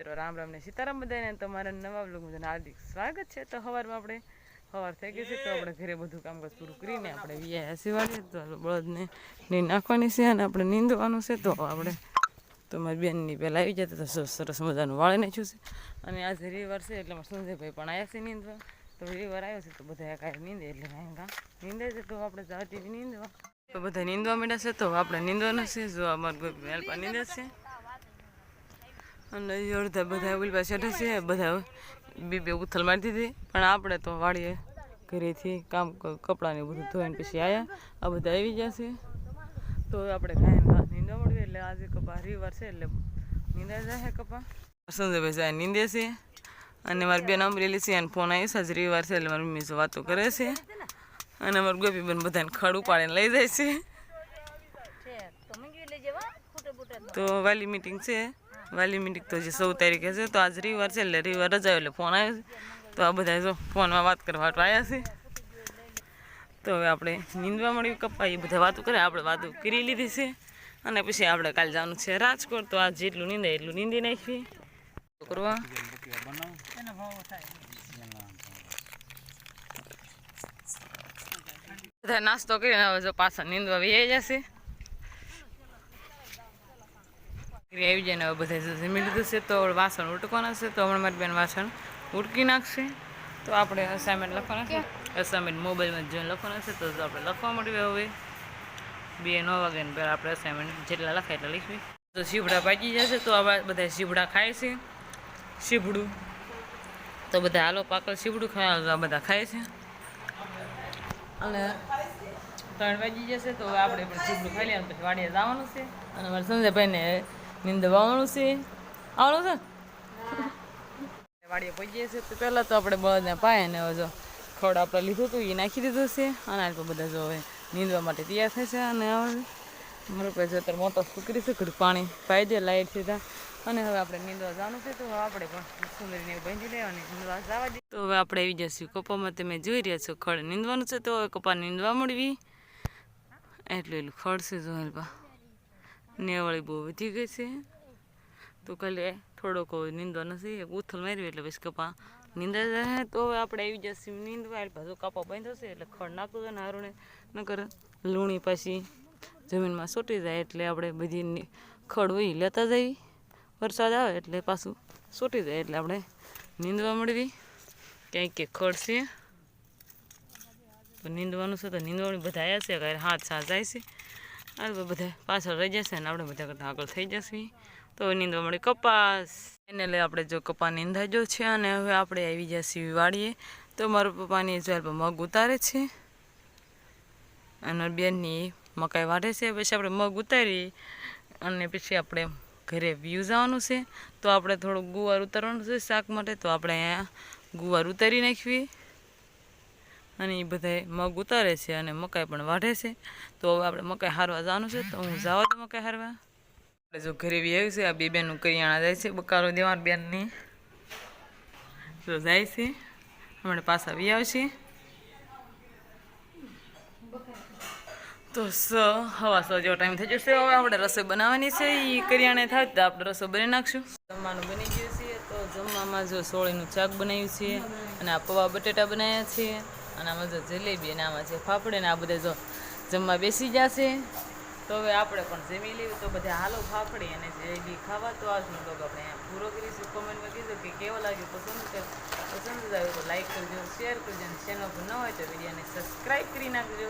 મિત્રો રામ રામ ને સીતારામ બધાને તમારા નવા બ્લોગમાં હાર્દિક સ્વાગત છે। તો સવારમાં આપણે સવાર થઈ ગઈ છે તો આપણે ઘરે બધું કામકાજ પૂરું કરીને આપણે વિયા સિવાડીએ તો બળદને નીંદ નાખવાની છે અને આપણે નીંદવાનું છે। તો આપણે તો મારી બેનની પહેલાં આવી જતા તો સરસ મજાનું વાળી નાખ્યું છે અને આજે રવિવાર છે એટલે મારા સંજયભાઈ પણ આવ્યા છે નીંદવા। તો રવિવાર આવ્યો છે તો બધા કાંઈ નીંદે એટલે કાંઈ નીંદે છે તો આપણે જતી નીંદવા તો બધા નીંદવા માંડ્યા છે। તો આપણે નીંદવાનું છે જો અમારે કોઈ હેલ્પા નીંદે છે અને અડધા બધા ઓલી પાસે ચઢે છે બધા બે ઉથલ મારી દીધી પણ આપણે તો વાળીએ ઘરેથી કામ કપડાને બધું ધોઈને પછી આવ્યા આ બધા આવી જશે તો આપણે કાંઈ નીંદવા મળીએ એટલે આજે કપા રવિવાર છે એટલે નીંદાઈ જાય કપા સંજયભાઈ સાહેબ નીંદે છે અને મારી બેન અમરેલી છે અને ફોન આવ્યો છે આજે રવિવાર છે એટલે મારી મમ્મી વાતો કરે છે અને અમારી ગોપી બેન બધાને ખડ ઉપાડીને લઈ જાય છે। તો વાલી મીટિંગ છે વાલી મીટિંગ તો જે 16 તારીખે છે તો આજ રવિવાર છે એટલે રવિવાર રજા એટલે ફોન આવ્યો છે તો આ બધા જો ફોનમાં વાત કરવા આવ્યા છે। તો હવે આપણે નીંદવા મળ્યું કપા એ બધા વાતો કરે આપણે વાતો કરી લીધી છે અને પછી આપણે કાલે જવાનું છે રાજકોટ તો આજ જેટલું નીંદાય એટલું નીંદી નાખીએ કરવા બધા નાસ્તો કરીને હવે જો પાછા નીંદવા વહી જશે આવી જાય ને હવે બધા જમી લીધું છે તો વાસણ ઉટકવાના છે તો હમણાં મારી બેન વાસણ ઉટકી નાખશે તો આપણે અસાઇનમેન્ટ લખવાના છે અસાઇનમેન્ટ મોબાઈલમાં જોઈને લખવાના છે તો આપણે લખવા મળ્યું હવે 2:09 વાગે ને પહેલાં આપણે અસાઇનમેન્ટ જેટલા લખાય એટલા લખવી તો સીભડા પાકી જશે તો આવા બધા સીભડા ખાય છે સીભડું તો બધા હાલો પાકલ સીભડું ખાય બધા ખાય છે અને 3 વાગી જશે તો આપણે પણ સીભડું ખાઈ લઈએ પછી વાડીએ જવાનું છે અને મારા સંજયભાઈને નીંદવાનું છે આવવાનું છે વાડીએ પહોંચીએ છીએ તો પહેલાં તો આપણે બળદને પાય ને હવે જો ખડ આપણે લીધું હતું એ નાખી દીધું છે અને આ બધા જો હવે નીંદવા માટે તૈયાર થાય છે અને હવે મારું પાસે અત્યારે મોટર સુકરી છે ઘડી પાણી પાઈ દે લાઇટ સીધા અને હવે આપણે નીંદવા જવાનું છે તો આપણે પણ સુંદરીને બાંધી લેવાની નીંદવા જવા દઈએ તો હવે આપણે આવી જઈશું કપામાં તમે જોઈ રહ્યા છો ખડ નીંદવાનું છે તો હવે કપા નીંદવા મળવી એટલું ખડ છે જો હેલ્પા નેવાળી બહુ વધી ગઈ છે તો કાલે થોડોક નીંદવા નથી એક ઉથલ માર્યું એટલે પછી કપા નીંદા જાય તો હવે આપણે આવી જશે નીંદવા એટલે પાછું કપા બાંધ્યો છે એટલે ખડ નાખતું જાય ને હારુને નકર લૂણી પાછી જમીનમાં સોટી જાય એટલે આપણે બધી ખડ હોય લેતા જઈએ વરસાદ આવે એટલે પાછું સોટી જાય એટલે આપણે નીંદવા મળવી ક્યાંક કે ખડ છે તો નીંદવાનું છે તો નીંદવાનું બધા આવ્યા છે કાંઈ હાથ સાથ જાય છે આ બધા પાછળ રહી જશે ને આપણે બધા કરતાં આગળ થઈ જશે તો નીંદવા મળે કપાસ એને લઈ આપણે જો કપા નીંદાઈ ગયો છે અને હવે આપણે આવી જશે વાડીએ તો મારા પપ્પાની જો મગ ઉતારે છે અને બેનની મકાઈ વાઢે છે પછી આપણે મગ ઉતારી અને પછી આપણે ઘરે વ્યૂ જવાનું છે તો આપણે થોડુંક ગુવાર ઉતારવાનું છે શાક માટે તો આપણે અહીંયા ગુવાર ઉતારી નાખવી અને એ બધા મગ ઉતારે છે અને મકાઈ પણ વાઢે છે તો હવે આપણે મકાઈ હારવા જવાનું છે તો હું જવા દઉં મકાઈ હારવા આપણે જો ઘરે બી આવ્યું છે આ બે બેનનું કરિયાણા જાય છે બકારો દેવા બેનની તો જાય છે હમણાં પાછા બી આવશે તો હવા સો જેવો ટાઈમ થઈ જશે હવે આપણે રસોઈ બનાવવાની છે એ કરિયાણે થાય તો આપણે રસોઈ બનાવી નાખશું જમવાનું બની ગયું છે તો જમવામાં જો સોળીનું શાક બનાવ્યું છે અને આ પૌવા બટેટા બનાવ્યા છે અને આમાં જો જલેબી અને આમાં છે ફાફડે ને આ બધા જો જમવા બેસી જશે તો હવે આપણે પણ જમી લેવી તો બધા હાલો ફાફડી અને જલેબી ખાવા તો આજનો બ્લોગ આપણે અહીંયા પૂરો કરીશું કોમેન્ટમાં કીધું કે કેવો લાગ્યો પસંદ આવ્યો તો લાઈક કરજો શેર કરજો અને ચેનલ પર ન હોય તો વિડીયોને સબસ્ક્રાઈબ કરી નાખજો।